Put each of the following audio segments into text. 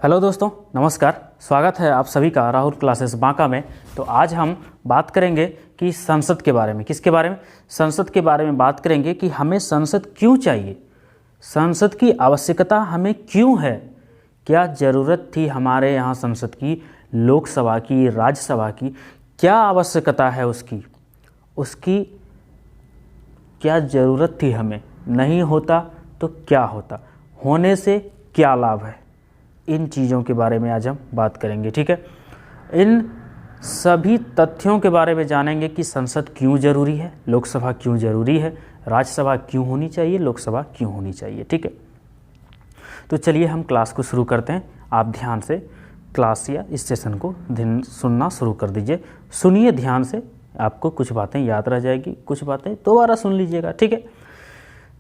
Hello दोस्तों, नमस्कार। स्वागत है आप सभी का राहुल क्लासेस बांका में। तो आज हम बात करेंगे कि संसद के बारे में। किसके बारे में? संसद के बारे में बात करेंगे कि हमें संसद क्यों चाहिए, संसद की आवश्यकता हमें क्यों है, क्या ज़रूरत थी हमारे यहाँ संसद की, लोकसभा की, राज्यसभा की, क्या आवश्यकता है उसकी क्या ज़रूरत थी हमें, नहीं होता तो क्या होता, होने से क्या लाभ है, इन चीज़ों के बारे में आज हम बात करेंगे। ठीक है, इन सभी तथ्यों के बारे में जानेंगे कि संसद क्यों ज़रूरी है, लोकसभा क्यों ज़रूरी है, राज्यसभा क्यों होनी चाहिए, लोकसभा क्यों होनी चाहिए। ठीक है, तो चलिए हम क्लास को शुरू करते हैं। आप ध्यान से क्लास या इस सेशन को सुनना शुरू कर दीजिए। सुनिए ध्यान से, आपको कुछ बातें याद रह जाएगी, कुछ बातें दोबारा सुन लीजिएगा। ठीक है,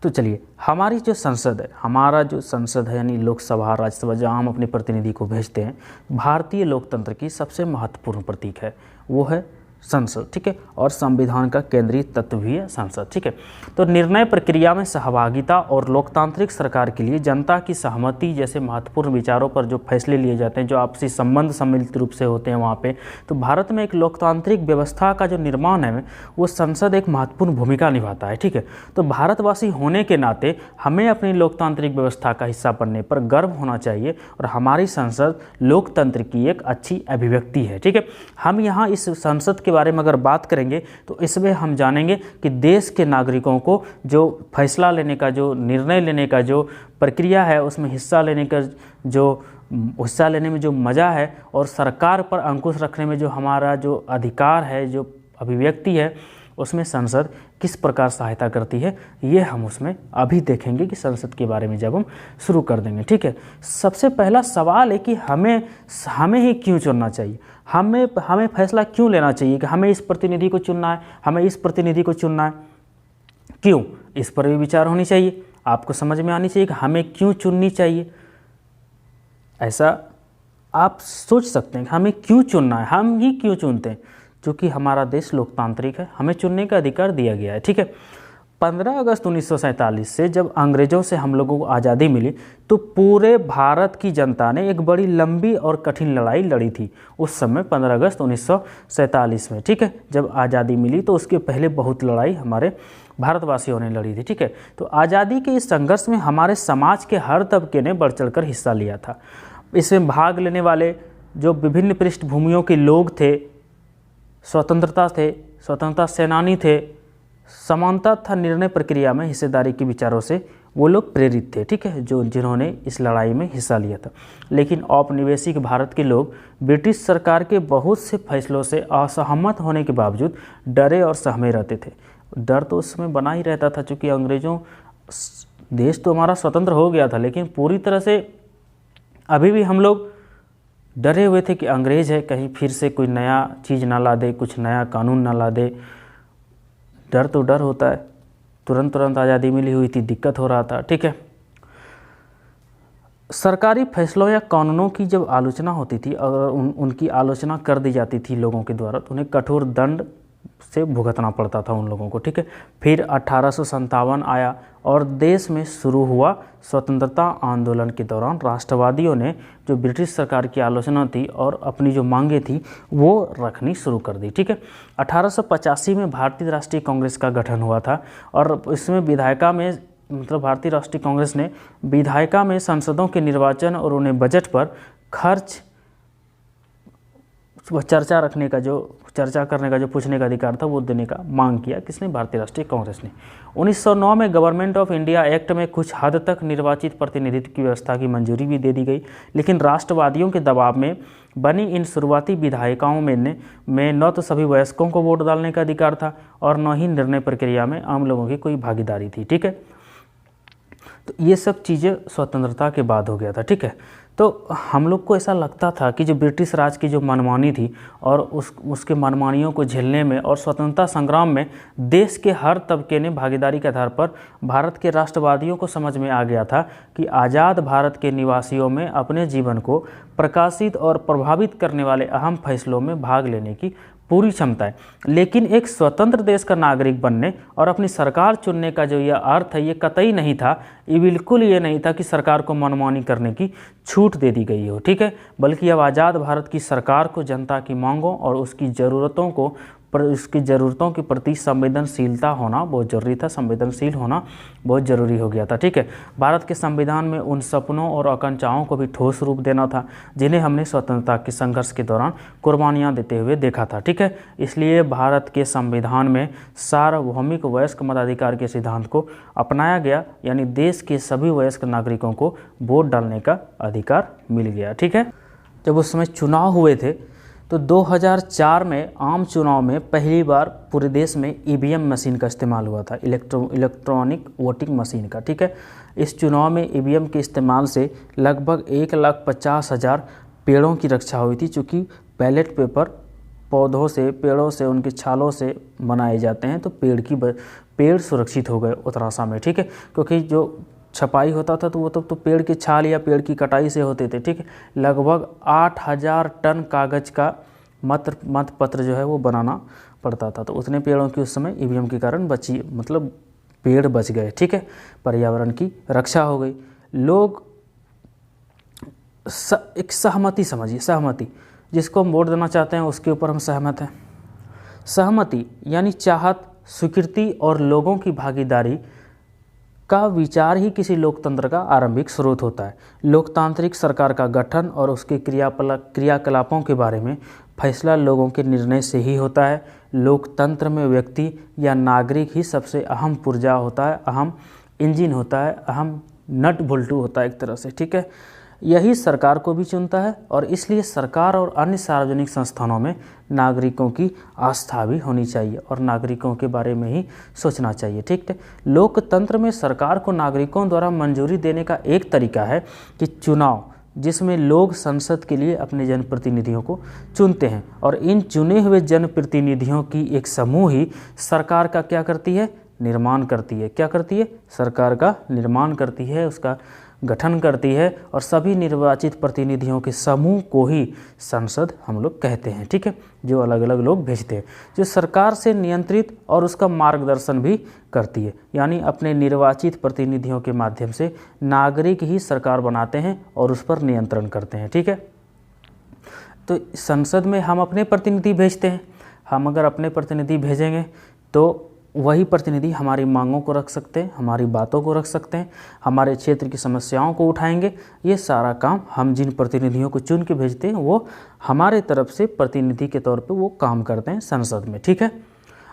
तो चलिए, हमारी जो संसद है, हमारा जो संसद है यानी लोकसभा, राज्यसभा, जहाँ हम अपने प्रतिनिधि को भेजते हैं, भारतीय लोकतंत्र की सबसे महत्वपूर्ण प्रतीक है, वो है संसद। ठीक है, और संविधान का केंद्रीय तत्व भी है संसद। ठीक है, तो निर्णय प्रक्रिया में सहभागिता और लोकतांत्रिक सरकार के लिए जनता की सहमति जैसे महत्वपूर्ण विचारों पर जो फैसले लिए जाते हैं, जो आपसी संबंध सम्मिलित रूप से होते हैं वहाँ पे, तो भारत में एक लोकतांत्रिक व्यवस्था का जो निर्माण है वो संसद एक महत्वपूर्ण भूमिका निभाता है। ठीक है, तो भारतवासी होने के नाते हमें अपनी लोकतांत्रिक व्यवस्था का हिस्सा बनने पर गर्व होना चाहिए और हमारी संसद लोकतंत्र की एक अच्छी अभिव्यक्ति है। ठीक है, हम यहाँ इस संसद के बारे में अगर बात करेंगे तो इसमें हम जानेंगे कि देश के नागरिकों को जो फैसला लेने का, जो निर्णय लेने का जो प्रक्रिया है, उसमें हिस्सा लेने में जो मज़ा है और सरकार पर अंकुश रखने में जो हमारा जो अधिकार है, जो अभिव्यक्ति है, उसमें संसद किस प्रकार सहायता करती है, ये हम उसमें अभी देखेंगे कि संसद के बारे में जब हम शुरू कर देंगे। ठीक है, सबसे पहला सवाल है कि हमें ही क्यों चुनना चाहिए, हमें फैसला क्यों लेना चाहिए कि हमें इस प्रतिनिधि को चुनना है, हमें इस प्रतिनिधि को चुनना है, क्यों, इस पर भी विचार होनी चाहिए। आपको समझ में आनी चाहिए कि हमें क्यों चुननी चाहिए। ऐसा आप सोच सकते हैं कि हमें क्यों चुनना है, हम ही क्यों चुनते हैं, क्योंकि हमारा देश लोकतांत्रिक है, हमें चुनने का अधिकार दिया गया है। ठीक है, 15 अगस्त 1947 से जब अंग्रेज़ों से हम लोगों को आज़ादी मिली तो पूरे भारत की जनता ने एक बड़ी लंबी और कठिन लड़ाई लड़ी थी उस समय, 15 अगस्त 1947 में। ठीक है, जब आज़ादी मिली तो उसके पहले बहुत लड़ाई हमारे भारतवासियों ने लड़ी थी। ठीक है, तो आज़ादी के इस संघर्ष में हमारे समाज के हर तबके ने बढ़ चढ़कर हिस्सा लिया था। इसमें भाग लेने वाले जो विभिन्न पृष्ठभूमियों के लोग थे, स्वतंत्रता सेनानी थे, समानता था निर्णय प्रक्रिया में हिस्सेदारी के विचारों से वो लोग प्रेरित थे। ठीक है, जिन्होंने इस लड़ाई में हिस्सा लिया था। लेकिन औपनिवेशिक भारत के लोग ब्रिटिश सरकार के बहुत से फैसलों से असहमत होने के बावजूद डरे और सहमे रहते थे। डर तो उस समय बना ही रहता था, क्योंकि अंग्रेज़ों, देश तो हमारा स्वतंत्र हो गया था, लेकिन पूरी तरह से अभी भी हम लोग डरे हुए थे कि अंग्रेज़ है, कहीं फिर से कोई नया चीज़ ना ला दे, कुछ नया कानून ना ला दे। डर तो डर होता है, तुरंत आज़ादी मिली हुई थी, दिक्कत हो रहा था। ठीक है, सरकारी फैसलों या कानूनों की जब आलोचना होती थी, अगर उनकी आलोचना कर दी जाती थी लोगों के द्वारा, तो उन्हें कठोर दंड से भुगतना पड़ता था उन लोगों को। ठीक है, फिर 1857 आया और देश में शुरू हुआ स्वतंत्रता आंदोलन के दौरान राष्ट्रवादियों ने जो ब्रिटिश सरकार की आलोचना थी और अपनी जो मांगे थी वो रखनी शुरू कर दी। ठीक है, 1885 में भारतीय राष्ट्रीय कांग्रेस का गठन हुआ था और इसमें भारतीय राष्ट्रीय कांग्रेस ने विधायिका में सांसदों के निर्वाचन और उन्हें बजट पर खर्च चर्चा करने का जो पूछने का अधिकार था वो देने का मांग किया। किसने? भारतीय राष्ट्रीय कांग्रेस ने। 1909 में गवर्नमेंट ऑफ इंडिया एक्ट में कुछ हद तक निर्वाचित प्रतिनिधित्व की व्यवस्था की मंजूरी भी दे दी गई, लेकिन राष्ट्रवादियों के दबाव में बनी इन शुरुआती विधायिकाओं में न तो सभी वयस्कों को वोट डालने का अधिकार था और न ही निर्णय प्रक्रिया में आम लोगों की कोई भागीदारी थी। ठीक है, तो ये सब चीज़ें स्वतंत्रता के बाद हो गया था। ठीक है, तो हम लोग को ऐसा लगता था कि जो ब्रिटिश राज की जो मनमानी थी और उसके मनमानियों को झेलने में और स्वतंत्रता संग्राम में देश के हर तबके ने भागीदारी के आधार पर भारत के राष्ट्रवादियों को समझ में आ गया था कि आज़ाद भारत के निवासियों में अपने जीवन को प्रकाशित और प्रभावित करने वाले अहम फैसलों में भाग लेने की पूरी क्षमता है, लेकिन एक स्वतंत्र देश का नागरिक बनने और अपनी सरकार चुनने का जो यह अर्थ है ये कतई नहीं था, ये बिल्कुल ये नहीं था कि सरकार को मनमानी करने की छूट दे दी गई हो, ठीक है, बल्कि अब आज़ाद भारत की सरकार को जनता की मांगों और उसकी ज़रूरतों के प्रति संवेदनशीलता होना बहुत ज़रूरी था, संवेदनशील होना बहुत ज़रूरी हो गया था, ठीक है। भारत के संविधान में उन सपनों और आकांक्षाओं को भी ठोस रूप देना था जिन्हें हमने स्वतंत्रता के संघर्ष के दौरान कुर्बानियां देते हुए देखा था, ठीक है। इसलिए भारत के संविधान में सार्वभौमिक वयस्क मताधिकार के सिद्धांत को अपनाया गया, यानी देश के सभी वयस्क नागरिकों को वोट डालने का अधिकार मिल गया, ठीक है। जब उस समय चुनाव हुए थे तो 2004 में आम चुनाव में पहली बार पूरे देश में ईवीएम मशीन का इस्तेमाल हुआ था, इलेक्ट्रॉनिक वोटिंग मशीन का, ठीक है। इस चुनाव में ईवीएम के इस्तेमाल से लगभग 1,50,000 पेड़ों की रक्षा हुई थी, चूँकि बैलेट पेपर पौधों से, पेड़ों से, उनकी छालों से बनाए जाते हैं, तो पेड़ सुरक्षित हो गए उतना समय, ठीक है, क्योंकि जो छपाई होता था तो वो तो पेड़ की छाल या पेड़ की कटाई से होते थे, ठीक है। लगभग 8,000 टन कागज़ का मत पत्र जो है वो बनाना पड़ता था, तो उतने पेड़ों की उस समय ईवीएम के कारण पेड़ बच गए, ठीक है, पर्यावरण की रक्षा हो गई। लोग एक सहमति समझिए, सहमति जिसको हम वोट देना चाहते हैं उसके ऊपर हम सहमत हैं। सहमति यानी चाहत, स्वीकृति और लोगों की भागीदारी का विचार ही किसी लोकतंत्र का आरंभिक स्रोत होता है। लोकतांत्रिक सरकार का गठन और उसके क्रियाकलापों के बारे में फैसला लोगों के निर्णय से ही होता है। लोकतंत्र में व्यक्ति या नागरिक ही सबसे अहम पुर्जा होता है, अहम इंजन होता है, अहम नट बोल्टू होता है एक तरह से, ठीक है। यही सरकार को भी चुनता है और इसलिए सरकार और अन्य सार्वजनिक संस्थानों में नागरिकों की आस्था भी होनी चाहिए और नागरिकों के बारे में ही सोचना चाहिए, ठीक है। लोकतंत्र में सरकार को नागरिकों द्वारा मंजूरी देने का एक तरीका है कि चुनाव, जिसमें लोग संसद के लिए अपने जनप्रतिनिधियों को चुनते हैं और इन चुने हुए जनप्रतिनिधियों की एक समूह ही सरकार का क्या करती है, निर्माण करती है। क्या करती है? सरकार का निर्माण करती है, उसका गठन करती है और सभी निर्वाचित प्रतिनिधियों के समूह को ही संसद हम लोग कहते हैं, ठीक है, जो अलग अलग लोग भेजते हैं, जो सरकार से नियंत्रित और उसका मार्गदर्शन भी करती है। यानी अपने निर्वाचित प्रतिनिधियों के माध्यम से नागरिक ही सरकार बनाते हैं और उस पर नियंत्रण करते हैं, ठीक है। तो संसद में हम अपने प्रतिनिधि भेजते हैं। हम अगर अपने प्रतिनिधि भेजेंगे तो वही प्रतिनिधि हमारी मांगों को रख सकते हैं, हमारी बातों को रख सकते हैं, हमारे क्षेत्र की समस्याओं को उठाएंगे। ये सारा काम हम जिन प्रतिनिधियों को चुन के भेजते हैं वो हमारे तरफ से प्रतिनिधि के तौर पे वो काम करते हैं संसद में, ठीक है।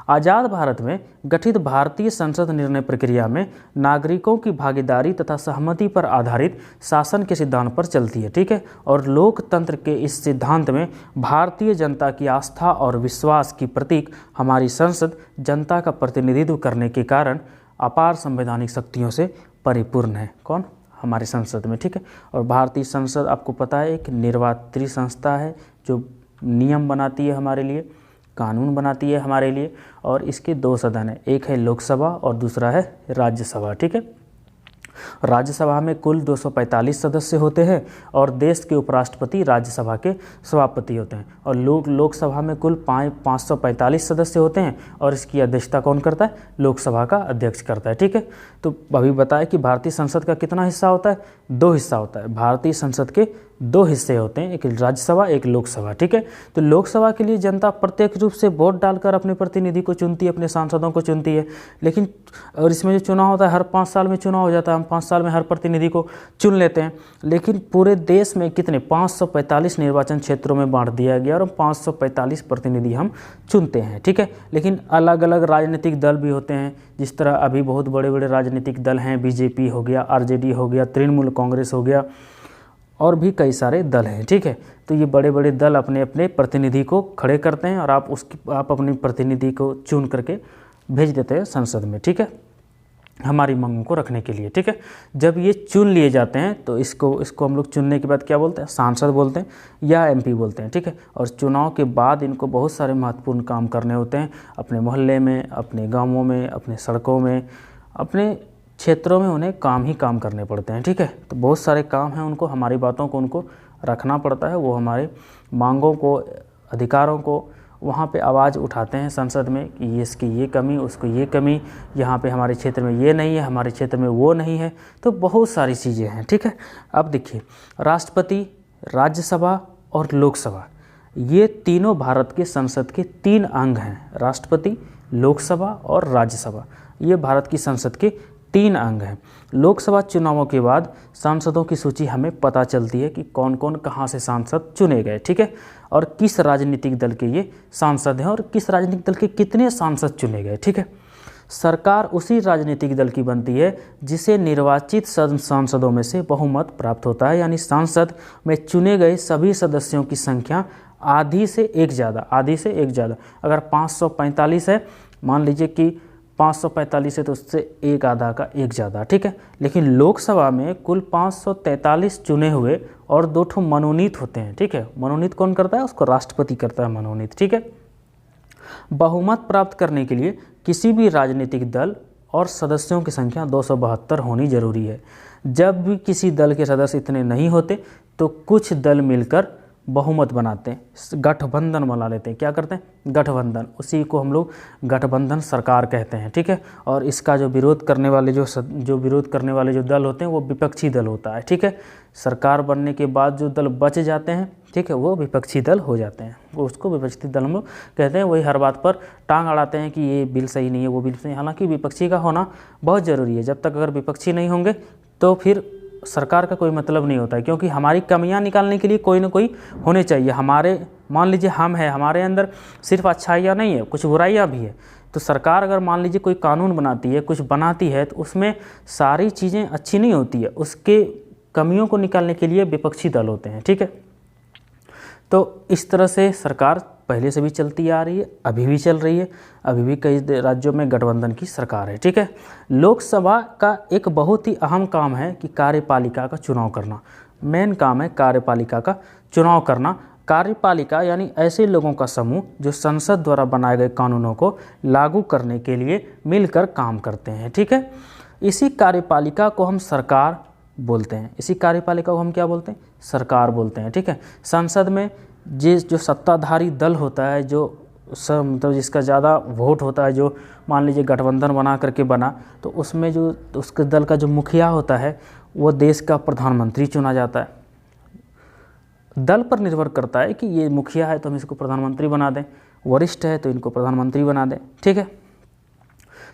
आज़ाद भारत में गठित भारतीय संसद निर्णय प्रक्रिया में नागरिकों की भागीदारी तथा सहमति पर आधारित शासन के सिद्धांत पर चलती है, ठीक है। और लोकतंत्र के इस सिद्धांत में भारतीय जनता की आस्था और विश्वास की प्रतीक हमारी संसद जनता का प्रतिनिधित्व करने के कारण अपार संवैधानिक शक्तियों से परिपूर्ण है। कौन? हमारी संसद में, ठीक है। और भारतीय संसद आपको पता है एक निर्वाचित संस्था है जो नियम बनाती है हमारे लिए, कानून बनाती है हमारे लिए, और इसके 2 सदन हैं, एक है लोकसभा और दूसरा है राज्यसभा, ठीक है। राज्यसभा में कुल 245 सदस्य होते हैं और देश के उपराष्ट्रपति राज्यसभा के सभापति होते हैं। और लोकसभा में कुल 545 सदस्य होते हैं और इसकी अध्यक्षता कौन करता है? लोकसभा का अध्यक्ष करता है, ठीक है। तो अभी बताया कि भारतीय संसद का कितना हिस्सा होता है? 2 हिस्सा होता है। भारतीय संसद के 2 हिस्से होते हैं, एक राज्यसभा, एक लोकसभा, ठीक है। तो लोकसभा के लिए जनता प्रत्यक्ष रूप से वोट डालकर अपने प्रतिनिधि को चुनती है, अपने सांसदों को चुनती है। लेकिन और इसमें जो चुनाव होता है हर 5 साल में चुनाव हो जाता है, हम 5 साल में हर प्रतिनिधि को चुन लेते हैं। लेकिन पूरे देश में कितने 545 निर्वाचन क्षेत्रों में बांट दिया गया और 545 प्रतिनिधि हम चुनते हैं, ठीक है। लेकिन अलग अलग राजनीतिक दल भी होते हैं, जिस तरह अभी बहुत बड़े बड़े राजनीतिक दल हैं, बीजेपी हो गया, आरजेडी हो गया, तृणमूल कांग्रेस हो गया, और भी कई सारे दल हैं, ठीक है। तो ये बड़े बड़े दल अपने अपने प्रतिनिधि को खड़े करते हैं और आप अपने प्रतिनिधि को चुन करके भेज देते हैं संसद में, ठीक है, हमारी मांगों को रखने के लिए, ठीक है। जब ये चुन लिए जाते हैं तो इसको हम लोग चुनने के बाद क्या बोलते हैं? सांसद बोलते हैं या एमपी बोलते हैं, ठीक है। और चुनाव के बाद इनको बहुत सारे महत्वपूर्ण काम करने होते हैं, अपने मोहल्ले में, अपने गाँवों में, अपने सड़कों में, अपने क्षेत्रों में उन्हें काम ही काम करने पड़ते हैं, ठीक है। तो बहुत सारे काम हैं, उनको हमारी बातों को उनको रखना पड़ता है, वो हमारे मांगों को, अधिकारों को वहाँ पे आवाज़ उठाते हैं संसद में कि ये इसकी ये कमी, उसको ये कमी, यहाँ पे हमारे क्षेत्र में ये नहीं है, हमारे क्षेत्र में वो नहीं है। तो बहुत सारी चीज़ें हैं, ठीक है। अब देखिए, राष्ट्रपति, राज्यसभा और लोकसभा, ये तीनों भारत के संसद के 3 अंग हैं। राष्ट्रपति, लोकसभा और राज्यसभा, ये भारत की संसद के 3 अंग हैं। लोकसभा चुनावों के बाद सांसदों की सूची हमें पता चलती है कि कौन कौन कहाँ से सांसद चुने गए, ठीक है, और किस राजनीतिक दल के ये सांसद हैं और किस राजनीतिक दल के कितने सांसद चुने गए, ठीक है। सरकार उसी राजनीतिक दल की बनती है जिसे निर्वाचित सांसदों में से बहुमत प्राप्त होता है, यानी सांसद में चुने गए सभी सदस्यों की संख्या आधी से एक ज़्यादा। अगर 545 है, मान लीजिए कि 545 है तो उससे एक आधा का एक ज़्यादा, ठीक है। लेकिन लोकसभा में कुल 543 चुने हुए और 2 ठो मनोनीत होते हैं, ठीक है। मनोनीत कौन करता है? उसको राष्ट्रपति करता है मनोनीत, ठीक है। बहुमत प्राप्त करने के लिए किसी भी राजनीतिक दल और सदस्यों की संख्या 272 होनी जरूरी है। जब भी किसी दल के सदस्य इतने नहीं होते तो कुछ दल मिलकर बहुमत बनाते हैं, गठबंधन बना लेते हैं। क्या करते हैं? गठबंधन। उसी को हम लोग गठबंधन सरकार कहते हैं, ठीक है। और इसका जो विरोध करने वाले जो दल होते हैं वो विपक्षी दल होता है, ठीक है। सरकार बनने के बाद जो दल बच जाते हैं, ठीक है, वो विपक्षी दल हो जाते हैं, वो उसको विपक्षी दल हम लोग कहते हैं। वही हर बात पर टांग अड़ाते हैं कि ये बिल सही नहीं है, वो बिल सही। हालांकि विपक्षी का होना बहुत ज़रूरी है। जब तक अगर विपक्षी नहीं होंगे तो फिर सरकार का कोई मतलब नहीं होता है, क्योंकि हमारी कमियां निकालने के लिए कोई ना कोई होने चाहिए। हमारे मान लीजिए हम हैं, हमारे अंदर सिर्फ अच्छाइयाँ नहीं है, कुछ बुराइयाँ भी है। तो सरकार अगर मान लीजिए कोई कानून बनाती है, कुछ बनाती है, तो उसमें सारी चीज़ें अच्छी नहीं होती है। उसके कमियों को निकालने के लिए विपक्षी दल होते हैं, ठीक है। तो इस तरह से सरकार पहले से भी चलती आ रही है, अभी भी चल रही है। अभी भी कई राज्यों में गठबंधन की सरकार है, ठीक है। लोकसभा का एक बहुत ही अहम काम है कि कार्यपालिका का चुनाव करना। मेन काम है कार्यपालिका का चुनाव करना। कार्यपालिका यानी ऐसे लोगों का समूह जो संसद द्वारा बनाए गए कानूनों को लागू करने के लिए मिलकर काम करते हैं, ठीक है। इसी कार्यपालिका को हम सरकार बोलते हैं। इसी कार्यपालिका को हम क्या बोलते हैं? सरकार बोलते हैं, ठीक है। संसद में जो सत्ताधारी दल होता है, जो मतलब जिसका ज़्यादा वोट होता है, जो मान लीजिए गठबंधन बना करके बना, तो उसमें जो उसके दल का जो मुखिया होता है वो देश का प्रधानमंत्री चुना जाता है। दल पर निर्भर करता है कि ये मुखिया है तो हम इसको प्रधानमंत्री बना दें, वरिष्ठ है तो इनको प्रधानमंत्री बना दें, ठीक है।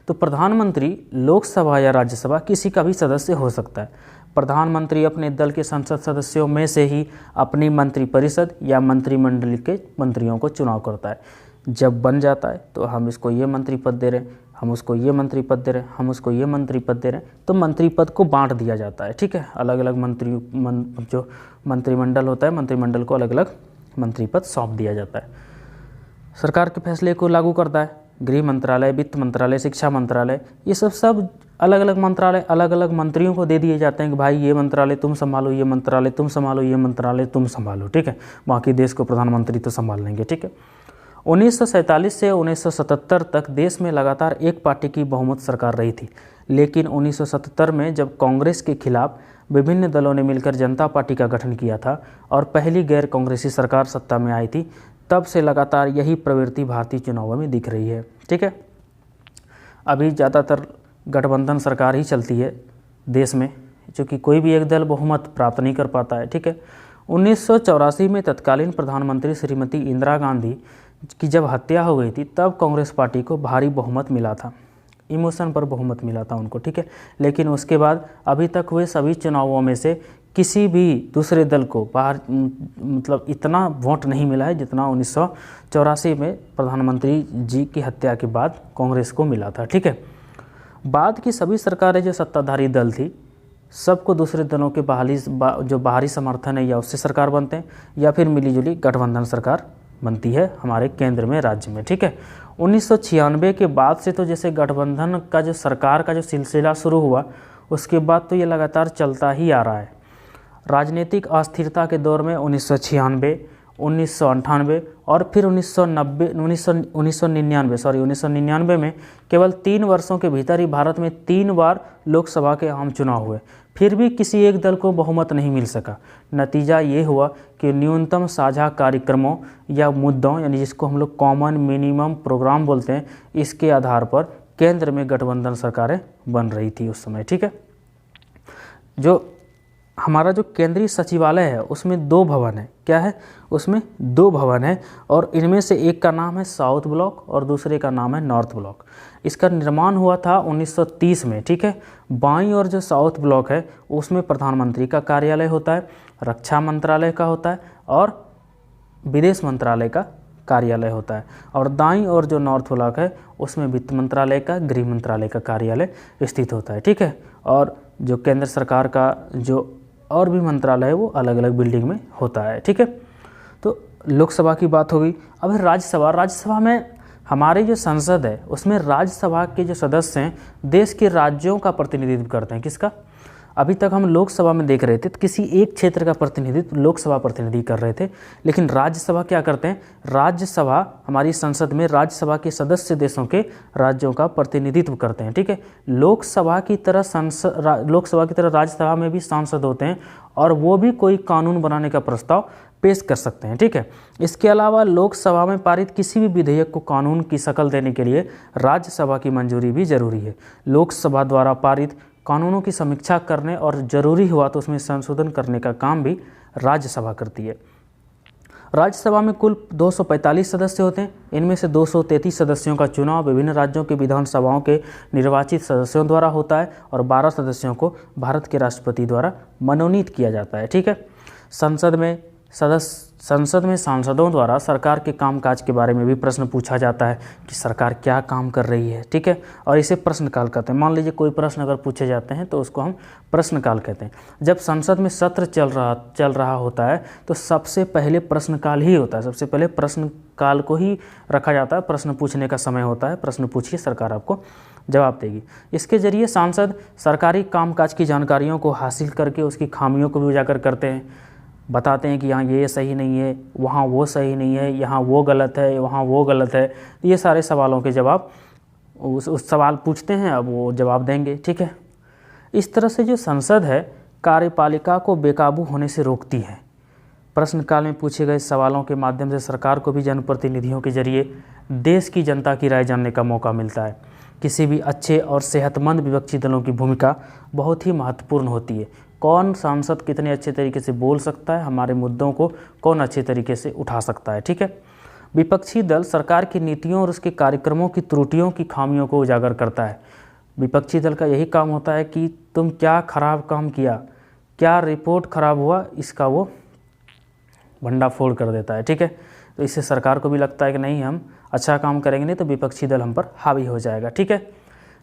तो प्रधानमंत्री लोकसभा या राज्यसभा किसी का भी सदस्य हो सकता है। प्रधानमंत्री अपने दल के संसद सदस्यों में से ही अपनी मंत्रिपरिषद या मंत्रिमंडल के मंत्रियों को चुनाव करता है। जब बन जाता है तो हम इसको ये मंत्री पद दे रहे हैं, हम उसको ये मंत्री पद दे रहे हैं, हम उसको ये मंत्री पद दे रहे हैं, तो मंत्री पद को बांट दिया जाता है, ठीक है। अलग अलग जो मंत्रिमंडल होता है, मंत्रिमंडल को अलग अलग मंत्री पद सौंप दिया जाता है। सरकार के फैसले को लागू करता है गृह मंत्रालय, वित्त मंत्रालय, शिक्षा मंत्रालय, ये सब अलग अलग मंत्रालय अलग अलग मंत्रियों को दे दिए जाते हैं कि भाई ये मंत्रालय तुम संभालो, ये मंत्रालय तुम संभालो, ये मंत्रालय तुम संभालो, ठीक है। बाकी देश को प्रधानमंत्री तो संभाल लेंगे, ठीक है। 1947 से 1977 तक देश में लगातार एक पार्टी की बहुमत सरकार रही थी, लेकिन 1977 में जब कांग्रेस के खिलाफ विभिन्न दलों ने मिलकर जनता पार्टी का गठन किया था और पहली गैर कांग्रेसी सरकार सत्ता में आई थी, तब से लगातार यही प्रवृत्ति भारतीय चुनावों में दिख रही है, ठीक है। अभी ज़्यादातर गठबंधन सरकार ही चलती है देश में, क्योंकि कोई भी एक दल बहुमत प्राप्त नहीं कर पाता है, ठीक है। 1984 में तत्कालीन प्रधानमंत्री श्रीमती इंदिरा गांधी की जब हत्या हो गई थी, तब कांग्रेस पार्टी को भारी बहुमत मिला था, इमोशन पर बहुमत मिला था उनको, ठीक है। लेकिन उसके बाद अभी तक हुए सभी चुनावों में से किसी भी दूसरे दल को बाहर मतलब इतना वोट नहीं मिला है जितना 1984 में प्रधानमंत्री जी की हत्या के बाद कांग्रेस को मिला था, ठीक है। बाद की सभी सरकारें जो सत्ताधारी दल थी, सबको दूसरे दलों के जो बाहरी समर्थन है या उससे सरकार बनते हैं या फिर मिलीजुली गठबंधन सरकार बनती है हमारे केंद्र में, राज्य में, ठीक है। 1996 के बाद से तो जैसे गठबंधन का जो सरकार का जो सिलसिला शुरू हुआ, उसके बाद तो ये लगातार चलता ही आ रहा है। राजनीतिक अस्थिरता के दौर में 1996, 1998 और फिर 1999 में केवल 3 वर्षों के भीतर ही भारत में 3 बार लोकसभा के आम चुनाव हुए। फिर भी किसी एक दल को बहुमत नहीं मिल सका। नतीजा ये हुआ कि न्यूनतम साझा कार्यक्रमों या मुद्दों, यानी जिसको हम लोग कॉमन मिनिमम प्रोग्राम बोलते हैं, इसके आधार पर केंद्र में गठबंधन सरकारें बन रही थी उस समय। ठीक है, जो हमारा जो केंद्रीय सचिवालय है उसमें 2 भवन है। क्या है? उसमें 2 भवन है और इनमें से एक का नाम है साउथ ब्लॉक और दूसरे का नाम है नॉर्थ ब्लॉक। इसका निर्माण हुआ था 1930 में। ठीक है, बाईं और जो साउथ ब्लॉक है उसमें प्रधानमंत्री का कार्यालय होता है, रक्षा मंत्रालय का होता है और विदेश मंत्रालय का कार्यालय होता है, और दाईं और जो नॉर्थ ब्लॉक है उसमें वित्त मंत्रालय का, गृह मंत्रालय का कार्यालय स्थित होता है। ठीक है, और जो केंद्र सरकार का जो और भी मंत्रालय है वो अलग अलग बिल्डिंग में होता है। ठीक है, तो लोकसभा की बात हो गई। अब है राज्यसभा में हमारी जो संसद है उसमें राज्यसभा के जो सदस्य हैं देश के राज्यों का प्रतिनिधित्व करते हैं। किसका? अभी तक हम लोकसभा में देख रहे थे तो किसी एक क्षेत्र का प्रतिनिधित्व लोकसभा प्रतिनिधि कर रहे थे, लेकिन राज्यसभा क्या करते हैं? राज्यसभा हमारी संसद में राज्यसभा के सदस्य देशों के राज्यों का प्रतिनिधित्व करते हैं। ठीक है, लोकसभा की तरह राज्यसभा में भी सांसद होते हैं और वो भी कोई कानून बनाने का प्रस्ताव पेश कर सकते हैं। ठीक है, इसके अलावा लोकसभा में पारित किसी भी विधेयक को कानून की शक्ल देने के लिए राज्यसभा की मंजूरी भी जरूरी है। लोकसभा द्वारा पारित कानूनों की समीक्षा करने और ज़रूरी हुआ तो उसमें संशोधन करने का काम भी राज्यसभा करती है। राज्यसभा में कुल 245 सदस्य होते हैं। इनमें से 233 सदस्यों का चुनाव विभिन्न राज्यों के विधानसभाओं के निर्वाचित सदस्यों द्वारा होता है और 12 सदस्यों को भारत के राष्ट्रपति द्वारा मनोनीत किया जाता है। ठीक है, संसद में सांसदों द्वारा सरकार के कामकाज के बारे में भी प्रश्न पूछा जाता है कि सरकार क्या काम कर रही है। ठीक है, और इसे प्रश्नकाल कहते हैं। मान लीजिए कोई प्रश्न अगर पूछे जाते हैं तो उसको हम प्रश्नकाल कहते हैं। जब संसद में सत्र चल रहा होता है तो सबसे पहले प्रश्नकाल ही होता है। सबसे पहले प्रश्नकाल को ही रखा जाता है। प्रश्न पूछने का समय होता है, प्रश्न पूछिए, सरकार आपको जवाब देगी। इसके जरिए सांसद सरकारी कामकाज की जानकारियों को हासिल करके उसकी खामियों को भी उजागर करते हैं, बताते हैं कि यहाँ ये सही नहीं है, वहाँ वो सही नहीं है, यहाँ वो गलत है, वहाँ वो गलत है। ये सारे सवालों के जवाब उस सवाल पूछते हैं, अब वो जवाब देंगे। ठीक है, इस तरह से जो संसद है कार्यपालिका को बेकाबू होने से रोकती है। प्रश्नकाल में पूछे गए सवालों के माध्यम से सरकार को भी जनप्रतिनिधियों के जरिए देश की जनता की राय जानने का मौका मिलता है। किसी भी अच्छे और सेहतमंद विपक्षी दलों की भूमिका बहुत ही महत्वपूर्ण होती है। कौन सांसद कितने अच्छे तरीके से बोल सकता है, हमारे मुद्दों को कौन अच्छे तरीके से उठा सकता है। ठीक है, विपक्षी दल सरकार की नीतियों और उसके कार्यक्रमों की त्रुटियों की खामियों को उजागर करता है। विपक्षी दल का यही काम होता है कि तुम क्या खराब काम किया, क्या रिपोर्ट खराब हुआ, इसका वो भंडाफोड़ कर देता है। ठीक है, तो इससे सरकार को भी लगता है कि नहीं, हम अच्छा काम करेंगे नहीं तो विपक्षी दल हम पर हावी हो जाएगा। ठीक है,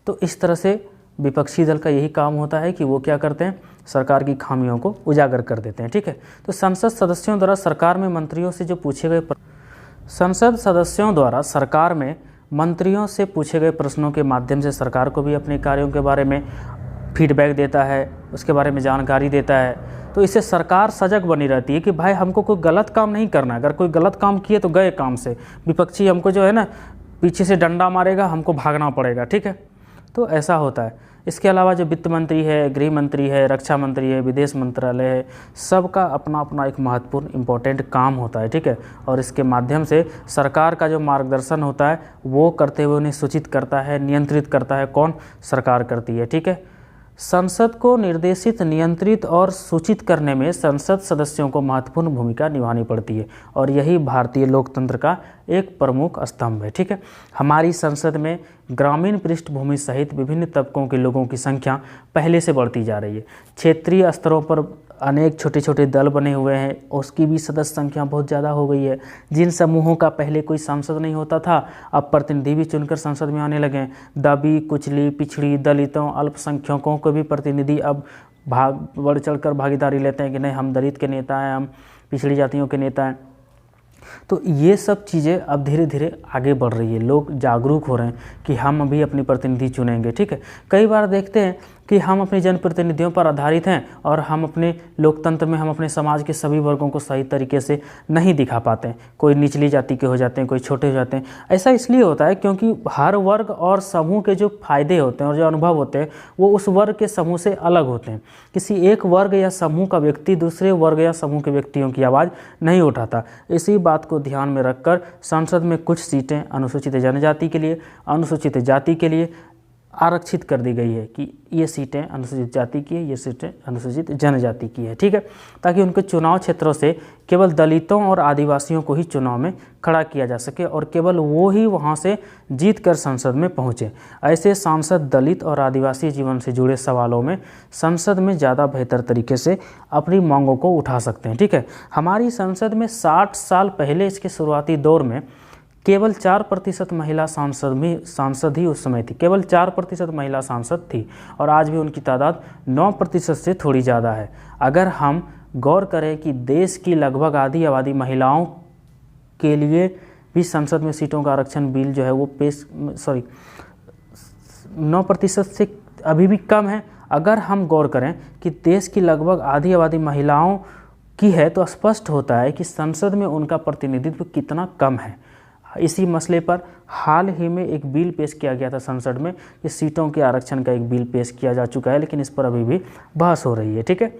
तो इस तरह से विपक्षी दल का यही काम होता है कि वो क्या करते हैं? सरकार की खामियों को उजागर कर देते हैं। ठीक है, तो संसद सदस्यों द्वारा सरकार में मंत्रियों से जो पूछे गए संसद सदस्यों द्वारा सरकार में मंत्रियों से पूछे गए प्रश्नों के माध्यम से सरकार को भी अपने कार्यों के बारे में फीडबैक देता है, उसके बारे में जानकारी देता है। तो इससे सरकार सजग बनी रहती है कि भाई हमको कोई गलत काम नहीं करना है। अगर कोई गलत काम किए तो गए काम से, विपक्षी हमको जो है ना पीछे से डंडा मारेगा, हमको भागना पड़ेगा। ठीक है, तो ऐसा होता है। इसके अलावा जो वित्त मंत्री है, गृह मंत्री है, रक्षा मंत्री है, विदेश मंत्रालय है, सबका अपना अपना एक महत्वपूर्ण इम्पोर्टेंट काम होता है। ठीक है, और इसके माध्यम से सरकार का जो मार्गदर्शन होता है वो करते हुए उन्हें सूचित करता है, नियंत्रित करता है। कौन? सरकार करती है। ठीक है, संसद को निर्देशित, नियंत्रित और सूचित करने में संसद सदस्यों को महत्वपूर्ण भूमिका निभानी पड़ती है और यही भारतीय लोकतंत्र का एक प्रमुख स्तंभ है। ठीक है, हमारी संसद में ग्रामीण पृष्ठभूमि सहित विभिन्न तबकों के लोगों की संख्या पहले से बढ़ती जा रही है। क्षेत्रीय स्तरों पर अनेक छोटे छोटे दल बने हुए हैं, उसकी भी सदस्य संख्या बहुत ज़्यादा हो गई है। जिन समूहों का पहले कोई सांसद नहीं होता था, अब प्रतिनिधि भी चुनकर संसद में आने लगे हैं। दबी, कुचली, पिछड़ी, दलितों, अल्पसंख्यकों को भी प्रतिनिधि अब बढ़ चढ़कर भागीदारी लेते हैं कि नहीं, हम दलित के नेता हैं, हम पिछड़ी जातियों के नेता हैं। तो ये सब चीज़ें अब धीरे धीरे आगे बढ़ रही है। लोग जागरूक हो रहे हैं कि हम अभी अपनी प्रतिनिधि चुनेंगे। ठीक है, कई बार देखते हैं कि हम अपने जनप्रतिनिधियों पर आधारित हैं और हम अपने लोकतंत्र में हम अपने समाज के सभी वर्गों को सही तरीके से नहीं दिखा पाते हैं। कोई निचली जाति के हो जाते हैं, कोई छोटे हो जाते हैं। ऐसा इसलिए होता है क्योंकि हर वर्ग और समूह के जो फायदे होते हैं और जो अनुभव होते हैं वो उस वर्ग के समूह से अलग होते हैं। किसी एक वर्ग या समूह का व्यक्ति दूसरे वर्ग या समूह के व्यक्तियों की आवाज़ नहीं उठाता। इसी बात को ध्यान में रखकर संसद में कुछ सीटें अनुसूचित जनजाति के लिए, अनुसूचित जाति के लिए आरक्षित कर दी गई है कि ये सीटें अनुसूचित जाति की है, ये सीटें अनुसूचित जनजाति की है। ठीक है, ताकि उनके चुनाव क्षेत्रों से केवल दलितों और आदिवासियों को ही चुनाव में खड़ा किया जा सके और केवल वो ही वहाँ से जीत कर संसद में पहुँचे। ऐसे सांसद दलित और आदिवासी जीवन से जुड़े सवालों में संसद में ज़्यादा बेहतर तरीके से अपनी मांगों को उठा सकते हैं। ठीक है, हमारी संसद में 60 साल पहले इसके शुरुआती दौर में केवल 4% महिला सांसद ही उस समय थी। केवल 4% महिला सांसद थी और आज भी उनकी तादाद 9% से थोड़ी ज़्यादा है। अगर हम गौर करें कि देश की लगभग आधी आबादी महिलाओं के लिए भी संसद में सीटों का आरक्षण बिल जो है वो 9% से अभी भी कम है। अगर हम गौर करें कि देश की लगभग आधी आबादी महिलाओं की है तो स्पष्ट होता है कि संसद में उनका प्रतिनिधित्व कितना कम है। इसी मसले पर हाल ही में एक बिल पेश किया गया था संसद में कि सीटों के आरक्षण का एक बिल पेश किया जा चुका है, लेकिन इस पर अभी भी बहस हो रही है। ठीक है,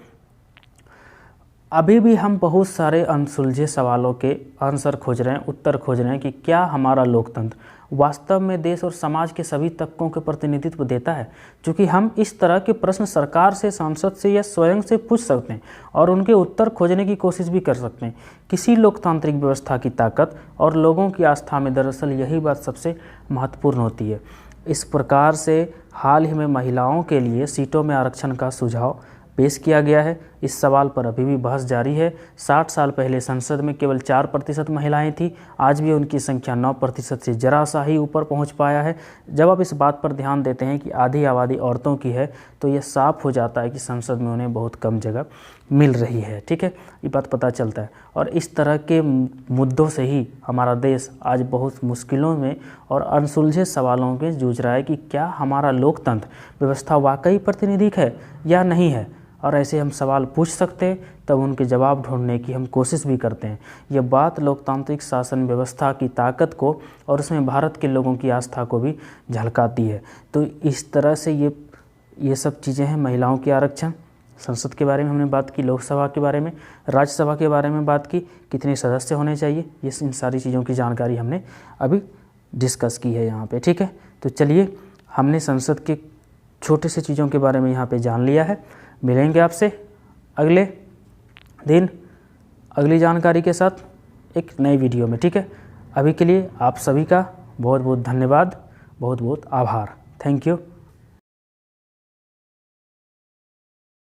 अभी भी हम बहुत सारे अनसुलझे सवालों के आंसर खोज रहे हैं, उत्तर खोज रहे हैं कि क्या हमारा लोकतंत्र वास्तव में देश और समाज के सभी तबकों के प्रतिनिधित्व देता है। क्योंकि हम इस तरह के प्रश्न सरकार से, सांसद से या स्वयं से पूछ सकते हैं और उनके उत्तर खोजने की कोशिश भी कर सकते हैं। किसी लोकतांत्रिक व्यवस्था की ताकत और लोगों की आस्था में दरअसल यही बात सबसे महत्वपूर्ण होती है। इस प्रकार से हाल ही में महिलाओं के लिए सीटों में आरक्षण का सुझाव पेश किया गया है। इस सवाल पर अभी भी बहस जारी है। 60 साल पहले संसद में केवल 4% महिलाएं थीं, आज भी उनकी संख्या 9% से जरा सा ही ऊपर पहुंच पाया है। जब आप इस बात पर ध्यान देते हैं कि आधी आबादी औरतों की है तो ये साफ हो जाता है कि संसद में उन्हें बहुत कम जगह मिल रही है। ठीक है, ये बात पता चलता है और इस तरह के मुद्दों से ही हमारा देश आज बहुत मुश्किलों में और अनसुलझे सवालों में जूझ रहा है कि क्या हमारा लोकतंत्र व्यवस्था वाकई प्रातिनिधिक है या नहीं है। और ऐसे हम सवाल पूछ सकते हैं, तब उनके जवाब ढूंढने की हम कोशिश भी करते हैं। यह बात लोकतांत्रिक शासन व्यवस्था की ताकत को और उसमें भारत के लोगों की आस्था को भी झलकाती है। तो इस तरह से ये सब चीज़ें हैं। महिलाओं के आरक्षण, संसद के बारे में हमने बात की, लोकसभा के बारे में, राज्यसभा के बारे में बात की, कितने सदस्य होने चाहिए, ये इन सारी चीज़ों की जानकारी हमने अभी डिस्कस की है यहाँ पे। ठीक है, तो चलिए हमने संसद के छोटे से चीज़ों के बारे में यहाँ पे जान लिया है। मिलेंगे आपसे अगले दिन अगली जानकारी के साथ एक नई वीडियो में। ठीक है, अभी के लिए आप सभी का बहुत बहुत धन्यवाद, बहुत बहुत आभार। Thank you.